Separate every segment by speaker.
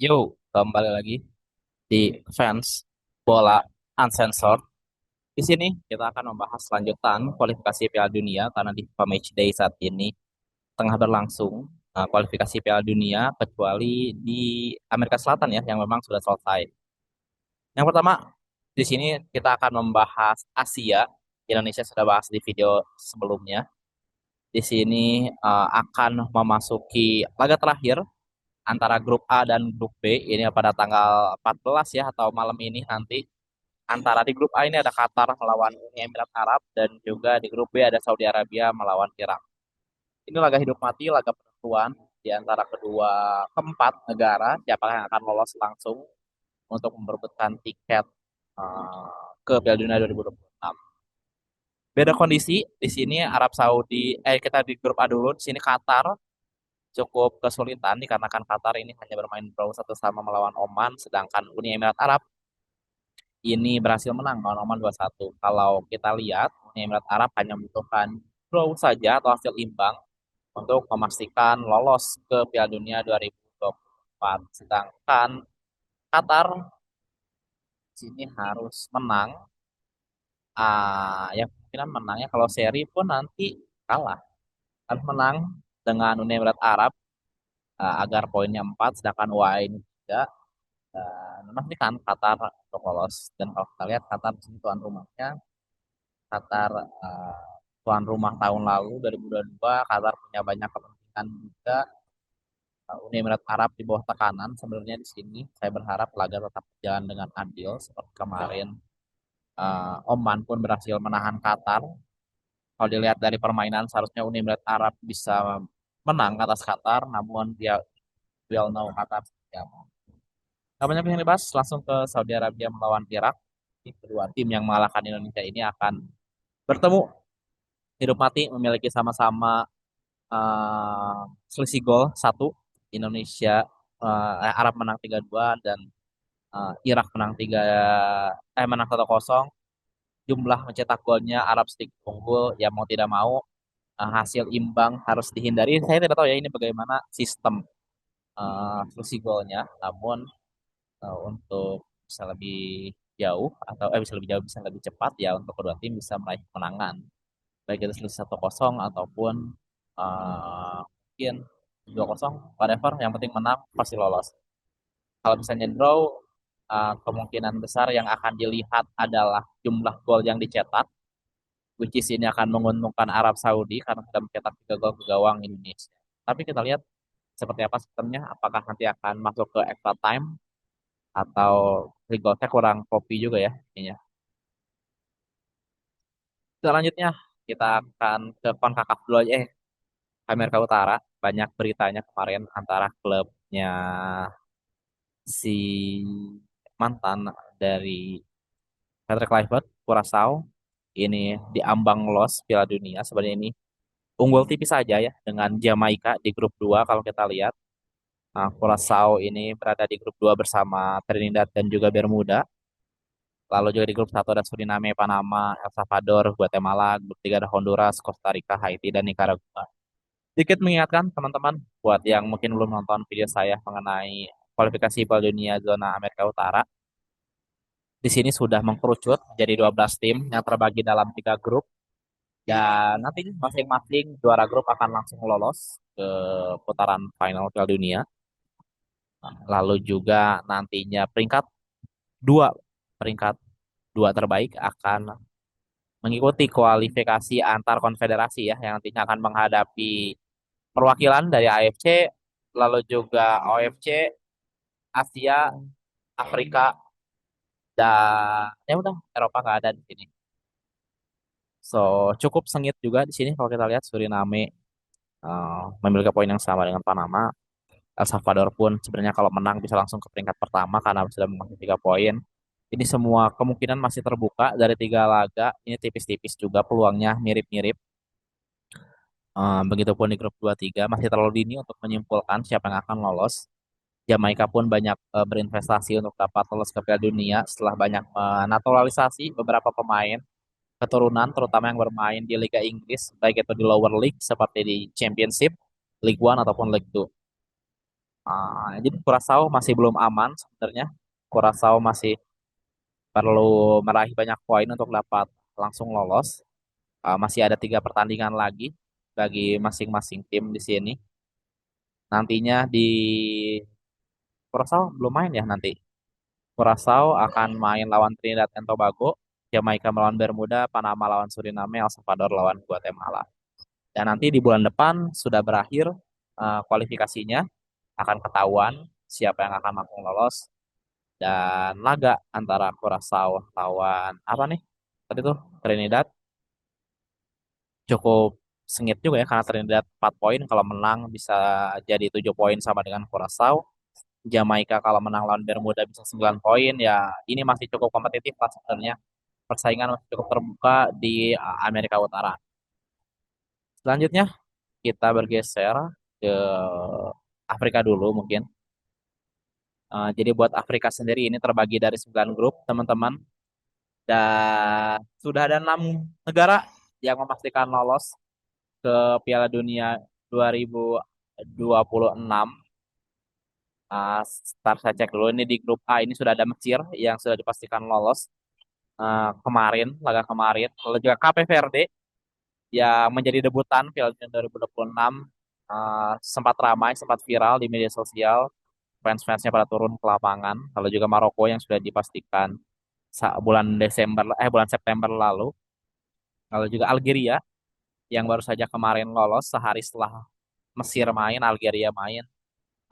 Speaker 1: Yo, kembali lagi di Fans Bola Uncensored. Di sini kita akan membahas lanjutan kualifikasi Piala Dunia karena di FIFA Matchday saat ini tengah berlangsung kualifikasi Piala Dunia kecuali di Amerika Selatan ya yang memang sudah selesai. Yang pertama di sini kita akan membahas Asia. Indonesia sudah bahas di video sebelumnya. Di sini akan memasuki laga terakhir antara grup A dan grup B ini pada tanggal 14 ya atau malam ini nanti antara di grup A ini ada Qatar melawan Uni Emirat Arab dan juga di grup B ada Saudi Arabia melawan Irak. Ini laga hidup mati, laga penentuan di antara kedua keempat negara siapa yang akan lolos langsung untuk memperebutkan tiket ke Piala Dunia 2026. Beda kondisi di sini Arab Saudi kita di grup A dulu di sini Qatar cukup kesulitan dikarenakan Qatar ini hanya bermain draw satu sama melawan Oman, sedangkan Uni Emirat Arab ini berhasil menang melawan Oman 2-1. Kalau kita lihat, Uni Emirat Arab hanya membutuhkan draw saja atau hasil imbang untuk memastikan lolos ke Piala Dunia 2024. Sedangkan Qatar sini harus menang, ya kemungkinan menangnya kalau seri pun nanti kalah. Harus menang dengan Uni Emirat Arab agar poinnya 4, sedangkan UAE ini 3. Dan memastikan Qatar untuk lolos. Dan kalau kita lihat Qatar di sini tuan rumahnya, Qatar tuan rumah tahun lalu 2022, Qatar punya banyak kepentingan juga. Uni Emirat Arab di bawah tekanan sebenarnya di sini. Saya berharap laga tetap berjalan dengan adil seperti kemarin. Oman pun berhasil menahan Qatar. Kalau dilihat dari permainan seharusnya Uni Emirat Arab bisa menang atas Qatar, namun dia well know Qatar seperti apa. Gak banyak yang dibahas, langsung ke Saudi Arabia melawan Irak. Ini kedua tim yang mengalahkan Indonesia ini akan bertemu hidup mati memiliki sama-sama selisih gol satu. Indonesia Arab menang 3-2 dan Irak menang 1-0. Jumlah mencetak golnya Arab sedikit unggul, ya mau tidak mau hasil imbang harus dihindari. Saya tidak tahu ya ini bagaimana sistem selisih golnya, namun untuk bisa lebih jauh atau bisa lebih jauh bisa lebih cepat ya untuk kedua tim bisa meraih kemenangan baik itu selisih 1-0 ataupun mungkin 2-0 whatever yang penting menang pasti lolos. Kalau misalnya draw kemungkinan besar yang akan dilihat adalah jumlah gol yang dicetak, which is ini akan menguntungkan Arab Saudi karena sudah mencetak 3 gol ke gawang Indonesia. Tapi kita lihat seperti apa sistemnya, apakah nanti akan masuk ke extra time atau free goal. Saya kurang kopi juga ya ininya. Selanjutnya kita akan ke CONCACAF dulu aja. Amerika Utara banyak beritanya kemarin antara klubnya si mantan dari Patrick Kluivert, Curaçao ini diambang los Piala Dunia. Sebenarnya ini unggul tipis saja ya dengan Jamaika di grup 2 kalau kita lihat. Curaçao ini berada di grup 2 bersama Trinidad dan juga Bermuda. Lalu juga di grup 1 ada Suriname, Panama, El Salvador, Guatemala. Grup 3 ada Honduras, Costa Rica, Haiti, dan Nicaragua. Sedikit mengingatkan teman-teman buat yang mungkin belum nonton video saya mengenai kualifikasi Piala Dunia zona Amerika Utara. Di sini sudah mengkerucut menjadi 12 tim yang terbagi dalam 3 grup dan nanti masing-masing juara grup akan langsung lolos ke putaran final Piala Dunia. Lalu juga nantinya dua peringkat dua terbaik akan mengikuti kualifikasi antar konfederasi ya yang nantinya akan menghadapi perwakilan dari AFC lalu juga OFC, Asia, Afrika dan ya udah Eropa nggak ada di sini. So cukup sengit juga di sini kalau kita lihat Suriname memiliki poin yang sama dengan Panama. El Salvador pun sebenarnya kalau menang bisa langsung ke peringkat pertama karena sudah menang 3 poin. Ini semua kemungkinan masih terbuka dari 3 laga. Ini tipis-tipis juga peluangnya mirip-mirip. Begitupun di grup 2-3 masih terlalu dini untuk menyimpulkan siapa yang akan lolos. Jamaika pun banyak berinvestasi untuk dapat lolos ke Piala Dunia setelah banyak naturalisasi beberapa pemain keturunan terutama yang bermain di Liga Inggris baik itu di lower league seperti di Championship, League One ataupun League Two. Jadi Curaçao masih belum aman sebenarnya. Curaçao masih perlu meraih banyak poin untuk dapat langsung lolos. Masih ada 3 pertandingan lagi bagi masing-masing tim di sini. Nantinya di Curaçao belum main ya nanti. Curaçao akan main lawan Trinidad and Tobago, Jamaika melawan Bermuda, Panama lawan Suriname, El Salvador lawan Guatemala. Dan nanti di bulan depan sudah berakhir kualifikasinya, akan ketahuan siapa yang akan langsung lolos dan laga antara Curaçao lawan apa nih? Tadi tuh Trinidad cukup sengit juga ya karena Trinidad 4 poin kalau menang bisa jadi 7 poin sama dengan Curaçao. Jamaika kalau menang lawan Bermuda bisa 9 poin ya ini masih cukup kompetitif lah sebenarnya. Persaingan masih cukup terbuka di Amerika Utara. Selanjutnya kita bergeser ke Afrika dulu mungkin. Jadi buat Afrika sendiri ini terbagi dari 9 grup teman-teman dan sudah ada 6 negara yang memastikan lolos ke Piala Dunia 2026. Start saya cek dulu ini di grup A ini sudah ada Mesir yang sudah dipastikan lolos kemarin, laga kemarin. Lalu juga Cape Verde yang menjadi debutan Piala Dunia 2026 sempat ramai, sempat viral di media sosial. Fans-fansnya pada turun ke lapangan. Lalu juga Maroko yang sudah dipastikan bulan September lalu. Lalu juga Algeria yang baru saja kemarin lolos sehari setelah Mesir main, Algeria main.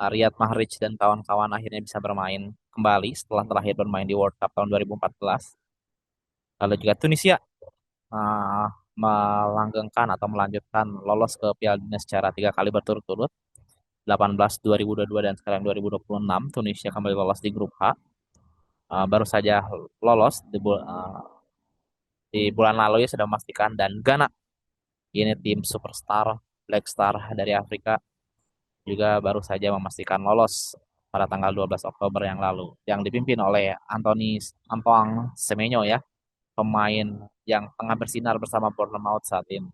Speaker 1: Riyad Mahrez dan kawan-kawan akhirnya bisa bermain kembali setelah terakhir bermain di World Cup tahun 2014. Lalu juga Tunisia uh, melanggengkan atau melanjutkan lolos ke Piala Dunia secara 3 kali berturut-turut. 18 2022 dan sekarang 2026 Tunisia kembali lolos di grup H. Baru saja lolos di bulan lalu ya sudah memastikan dan Ghana ini tim superstar Black Star dari Afrika juga baru saja memastikan lolos pada tanggal 12 Oktober yang lalu yang dipimpin oleh Antoine Semenyo ya, pemain yang tengah bersinar bersama Bournemouth saat ini.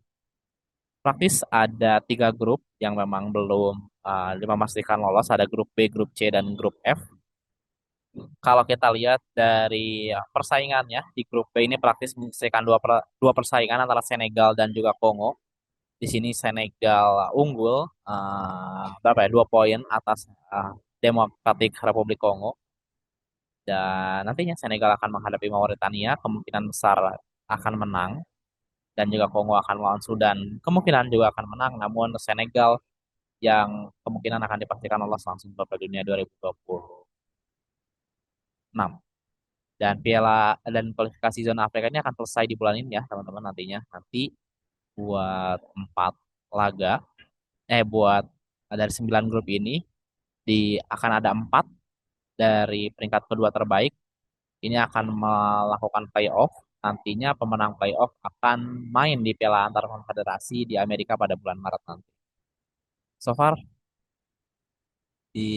Speaker 1: Praktis ada 3 grup yang memang belum memastikan lolos, ada grup B, grup C, dan grup F. Kalau kita lihat dari persaingannya di grup B ini praktis menyelesaikan dua persaingan antara Senegal dan juga Kongo. Di sini Senegal unggul berapa ya 2 poin atas Demokratik Republik Kongo dan nantinya Senegal akan menghadapi Mauritania kemungkinan besar akan menang dan juga Kongo akan melawan Sudan kemungkinan juga akan menang namun Senegal yang kemungkinan akan dipastikan lolos langsung ke Piala Dunia 2026 dan Piala dan kualifikasi zona Afrika ini akan selesai di bulan ini ya teman-teman nantinya nanti buat 4 laga buat dari 9 grup ini akan ada 4 dari peringkat kedua terbaik ini akan melakukan playoff. Nantinya pemenang playoff akan main di Piala Antar Konfederasi di Amerika pada bulan Maret nanti. So far di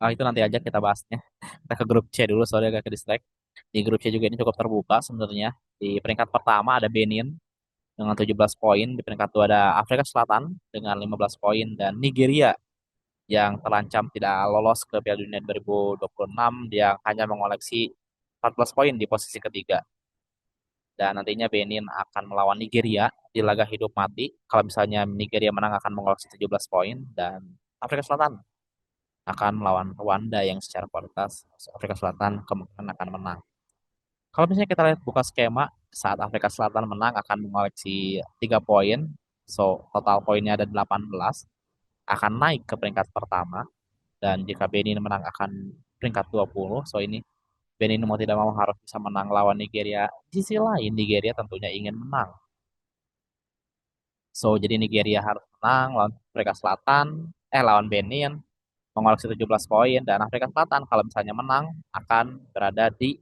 Speaker 1: itu nanti aja kita bahasnya. Kita ke grup C dulu, sorry agak ke distract. Di grup C juga ini cukup terbuka sebenarnya. Di peringkat pertama ada Benin dengan 17 poin, di peringkat kedua ada Afrika Selatan dengan 15 poin dan Nigeria yang terancam tidak lolos ke Piala Dunia 2026 yang hanya mengoleksi 14 poin di posisi ketiga. Dan nantinya Benin akan melawan Nigeria di laga hidup mati. Kalau misalnya Nigeria menang akan mengoleksi 17 poin dan Afrika Selatan akan melawan Rwanda yang secara kualitas Afrika Selatan kemungkinan akan menang. Kalau misalnya kita lihat buka skema saat Afrika Selatan menang akan mengoleksi 3 poin. So total poinnya ada 18 akan naik ke peringkat pertama dan jika Benin menang akan peringkat 20. So ini Benin mau tidak mau harus bisa menang lawan Nigeria. Di sisi lain Nigeria tentunya ingin menang. So jadi Nigeria harus menang lawan Afrika Selatan, lawan Benin mengoleksi 17 poin dan Afrika Selatan kalau misalnya menang akan berada di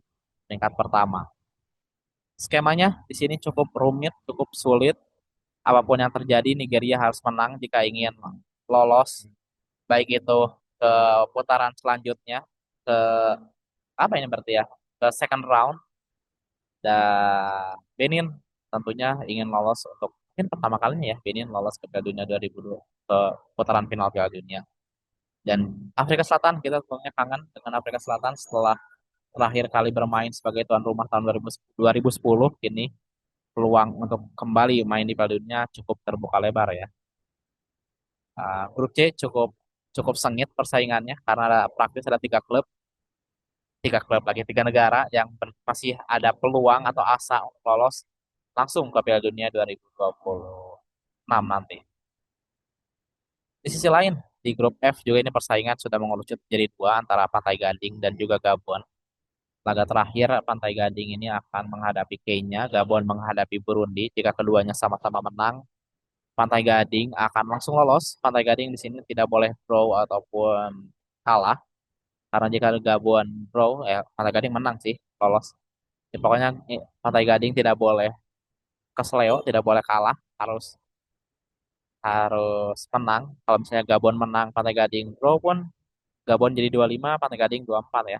Speaker 1: peringkat pertama. Skemanya di sini cukup rumit, cukup sulit. Apapun yang terjadi Nigeria harus menang jika ingin lolos baik itu ke putaran selanjutnya ke apa ini berarti ya ke second round dan Benin tentunya ingin lolos untuk mungkin pertama kalinya ya Benin lolos ke Piala Dunia 2002 ke putaran final Piala Dunia. Dan Afrika Selatan, kita tentunya kangen dengan Afrika Selatan setelah terakhir kali bermain sebagai tuan rumah tahun 2010. Kini peluang untuk kembali main di Piala Dunia cukup terbuka lebar ya. Grup C cukup cukup sengit persaingannya karena praktis ada tiga klub lagi, tiga negara yang masih ada peluang atau asa untuk lolos langsung ke Piala Dunia 2026 nanti. Di sisi lain, di grup F juga ini persaingan sudah mengerucut jadi dua antara Pantai Gading dan juga Gabon. Laga terakhir Pantai Gading ini akan menghadapi Kenya, Gabon menghadapi Burundi. Jika keduanya sama-sama menang, Pantai Gading akan langsung lolos. Pantai Gading di sini tidak boleh draw ataupun kalah. Karena jika Gabon draw, Pantai Gading menang sih, lolos. Ya, pokoknya Pantai Gading tidak boleh kesleo, tidak boleh kalah, harus harus menang. Kalau misalnya Gabon menang, Pantai Gading draw pun Gabon jadi 25, Pantai Gading 24 ya.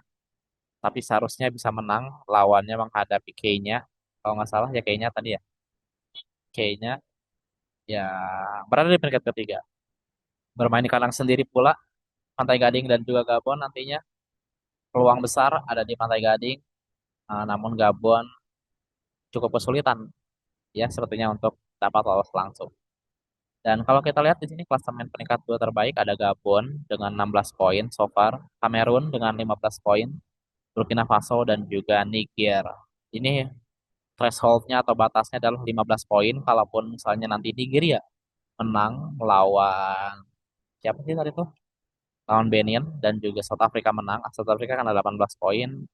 Speaker 1: Tapi seharusnya bisa menang lawannya menghadapi Kenya. Kalau nggak salah ya Kenya tadi ya. Kenya ya berada di peringkat ketiga. Bermain di kandang sendiri pula, Pantai Gading dan juga Gabon nantinya peluang besar ada di Pantai Gading. Namun Gabon cukup kesulitan ya sepertinya untuk dapat lolos langsung. Dan kalau kita lihat di sini klasemen peringkat dua terbaik ada Gabon dengan 16 poin so far, Kamerun dengan 15 poin, Burkina Faso dan juga Niger. Ini thresholdnya atau batasnya adalah 15 poin. Kalaupun misalnya nanti Nigeria menang lawan siapa sih tadi tuh? Lawan Benin dan juga South Africa menang. South Africa kan ada 18 poin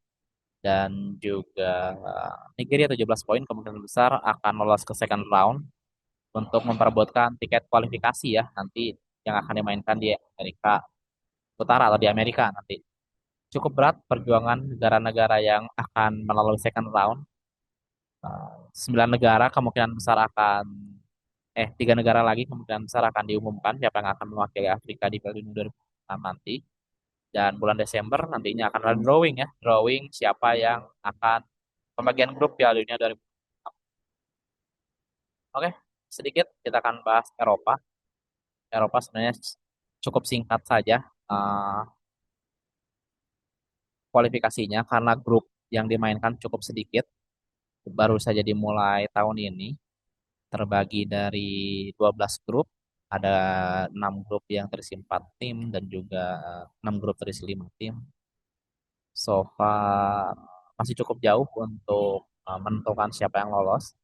Speaker 1: dan juga Nigeria 17 poin kemungkinan besar akan lolos ke second round untuk memperebutkan tiket kualifikasi ya nanti yang akan dimainkan di Amerika Utara atau di Amerika nanti. Cukup berat perjuangan negara-negara yang akan melalui second round. 9 negara kemungkinan besar akan tiga negara lagi kemungkinan besar akan diumumkan siapa yang akan mewakili Afrika di Piala Dunia 2026 nanti. Dan bulan Desember nantinya akan ada drawing ya, drawing siapa yang akan pembagian grup Piala Dunia 2026. Oke, sedikit kita akan bahas Eropa. Eropa sebenarnya cukup singkat saja uh, kualifikasinya karena grup yang dimainkan cukup sedikit. Baru saja dimulai tahun ini, terbagi dari 12 grup. Ada 6 grup yang terisi 4 tim dan juga 6 grup terisi 5 tim. So far masih cukup jauh untuk menentukan siapa yang lolos.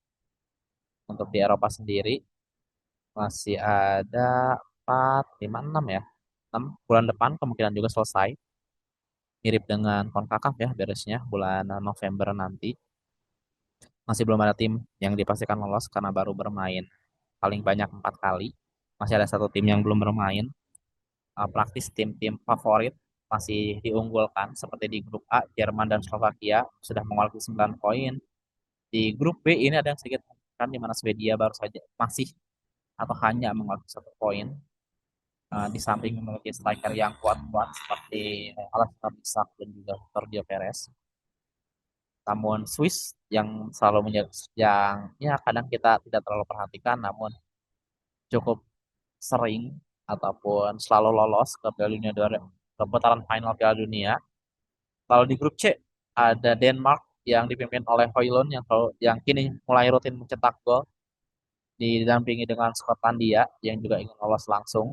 Speaker 1: Untuk di Eropa sendiri masih ada 4, 5, 6 ya. 6 bulan depan kemungkinan juga selesai. Mirip dengan CONCACAF ya beresnya bulan November nanti. Masih belum ada tim yang dipastikan lolos karena baru bermain paling banyak 4 kali. Masih ada satu tim yang belum bermain. Praktis tim-tim favorit masih diunggulkan seperti di grup A, Jerman dan Slovakia sudah mengoleksi 9 poin. Di grup B ini ada yang sedikit kan di mana Swedia baru saja masih atau hanya mengoleksi 1 poin. Di samping memiliki striker yang kuat-kuat seperti Alexander Isak dan juga Sergio Perez. Namun Swiss yang selalu menjadi yang ya kadang kita tidak terlalu perhatikan namun cukup sering ataupun selalu lolos ke Piala Dunia ke putaran final Piala Dunia. Kalau di grup C ada Denmark yang dipimpin oleh Højlund yang kini mulai rutin mencetak gol didampingi dengan Skotlandia yang juga ingin lolos langsung.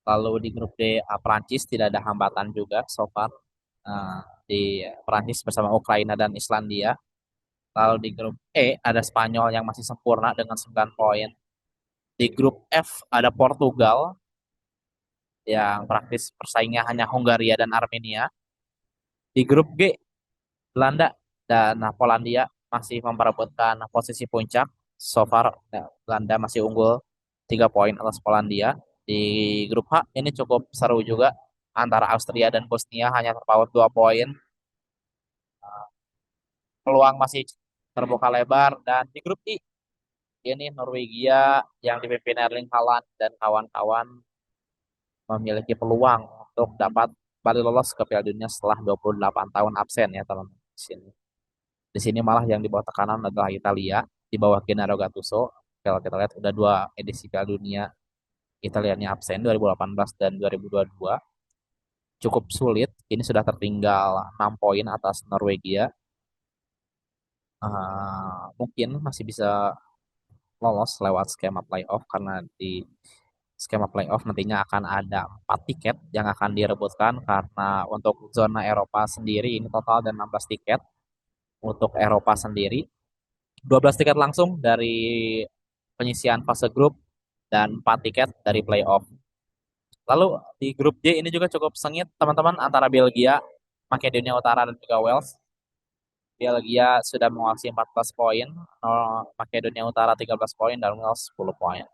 Speaker 1: Lalu di grup D Prancis tidak ada hambatan juga so far. Di Prancis bersama Ukraina dan Islandia. Lalu di grup E ada Spanyol yang masih sempurna dengan 9 poin. Di grup F ada Portugal yang praktis persaingnya hanya Hungaria dan Armenia. Di grup G, Belanda dan Polandia masih memperebutkan posisi puncak. So far, Belanda masih unggul 3 poin atas Polandia. Di grup H, ini cukup seru juga. Antara Austria dan Bosnia hanya terpaut 2 poin. Peluang masih terbuka lebar. Dan di grup I, ini Norwegia yang dipimpin Erling Haaland dan kawan-kawan memiliki peluang untuk dapat kembali lolos ke Piala Dunia setelah 28 tahun absen ya teman-teman. Di sini malah yang di bawah tekanan adalah Italia di bawah Gennaro Gattuso. Kalau kita lihat udah 2 edisi Piala Dunia Italianya absen 2018 dan 2022. Cukup sulit. Ini sudah tertinggal 6 poin atas Norwegia. Mungkin masih bisa lolos lewat skema playoff karena di skema playoff nantinya akan ada 4 tiket yang akan direbutkan karena untuk zona Eropa sendiri ini total ada 16 tiket untuk Eropa sendiri, 12 tiket langsung dari penyisian fase grup dan 4 tiket dari playoff. Lalu di grup J ini juga cukup sengit teman-teman antara Belgia, Makedonia Utara dan juga Wales. Belgia sudah menguasai 14 poin, Makedonia Utara 13 poin dan Wales 10 poin.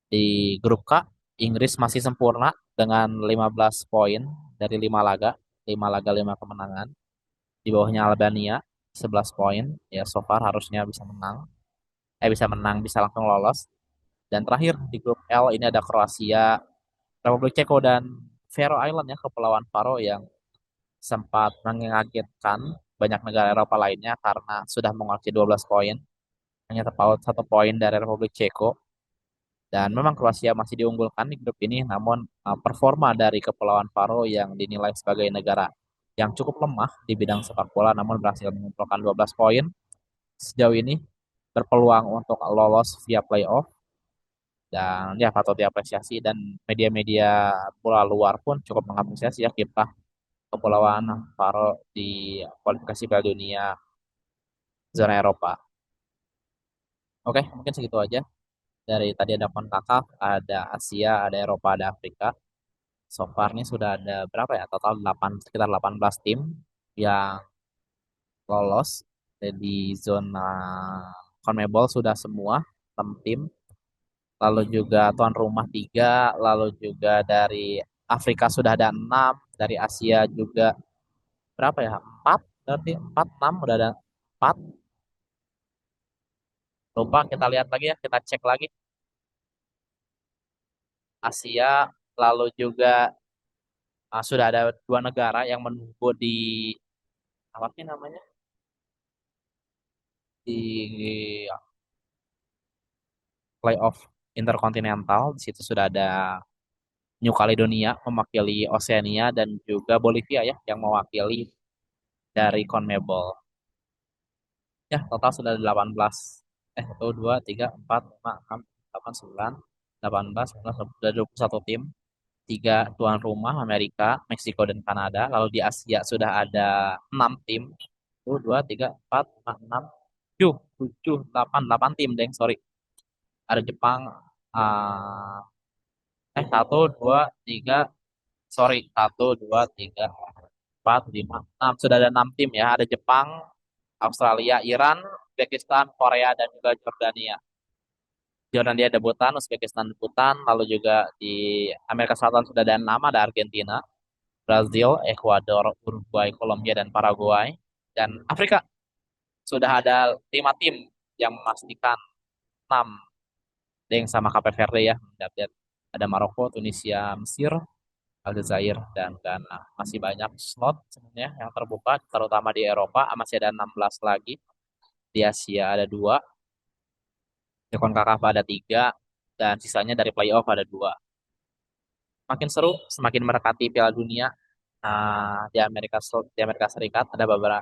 Speaker 1: Di grup K, Inggris masih sempurna dengan 15 poin dari 5 laga, 5 laga 5 kemenangan. Di bawahnya Albania 11 poin, ya so far harusnya bisa menang. Bisa menang, bisa langsung lolos. Dan terakhir di grup L ini ada Kroasia, Republik Ceko dan Faroe Island ya, Kepulauan Faro yang sempat mengagetkan banyak negara Eropa lainnya karena sudah mengoleksi 12 poin, hanya terpaut 1 poin dari Republik Ceko. Dan memang Kroasia masih diunggulkan di grup ini, namun performa dari Kepulauan Faro yang dinilai sebagai negara yang cukup lemah di bidang sepak bola, namun berhasil mengumpulkan 12 poin sejauh ini, berpeluang untuk lolos via playoff. Dan ya patut diapresiasi dan media-media bola luar pun cukup mengapresiasi ya kiprah Kepulauan Faro di kualifikasi Piala Dunia zona Eropa. Oke, mungkin segitu aja. Dari tadi ada CONCACAF, ada Asia, ada Eropa, ada Afrika. So far nih sudah ada berapa ya? Total 8, sekitar 18 tim yang lolos di zona CONMEBOL sudah semua 6 tim. Lalu juga tuan rumah 3, lalu juga dari Afrika sudah ada 6, dari Asia juga berapa ya? 4, berarti 4, 6, udah ada 4. Lupa kita lihat lagi ya, kita cek lagi. Asia, lalu juga sudah ada 2 negara yang menunggu di apa sih namanya? Di playoff interkontinental. Di situ sudah ada New Caledonia mewakili Oceania dan juga Bolivia ya yang mewakili dari CONMEBOL. Ya, total sudah ada 18. 1, 2, 3, 4, 5, 6, 8, 9, 18, 19, sudah 21 tim. 3 tuan rumah Amerika, Meksiko, dan Kanada. Lalu di Asia sudah ada 6 tim. 1, 2, 3, 4, 5, 6, 7, 7, 8, 8 tim, deng, sorry. Ada Jepang, uh, 1, 2, 3, sorry, 1, 2, 3, 4, 5, 6. Sudah ada 6 tim ya. Ada Jepang, Australia, Iran, Uzbekistan, Korea, dan juga Jordania. Jordania debutan, Uzbekistan debutan, lalu juga di Amerika Selatan sudah ada 6, ada Argentina, Brazil, Ekuador, Uruguay, Kolombia, dan Paraguay. Dan Afrika sudah ada 5 tim yang memastikan 6 yang sama Cape Verde ya. Ada Maroko, Tunisia, Mesir, Aljazair, dan Ghana. Masih banyak slot sebenarnya yang terbuka, terutama di Eropa. Masih ada 16 lagi. Di Asia ada 2. Di CONCACAF ada 3. Dan sisanya dari playoff ada 2. Makin seru, semakin mendekati Piala Dunia di Amerika Serikat ada beberapa.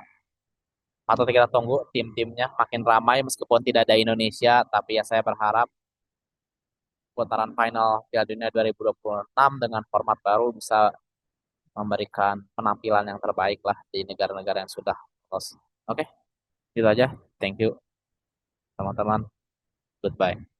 Speaker 1: Patut kita tunggu tim-timnya makin ramai meskipun tidak ada Indonesia, tapi ya saya berharap putaran final Piala Dunia 2026 dengan format baru bisa memberikan penampilan yang terbaik lah di negara-negara yang sudah lolos. Oke, itu aja. Thank you teman-teman. Goodbye.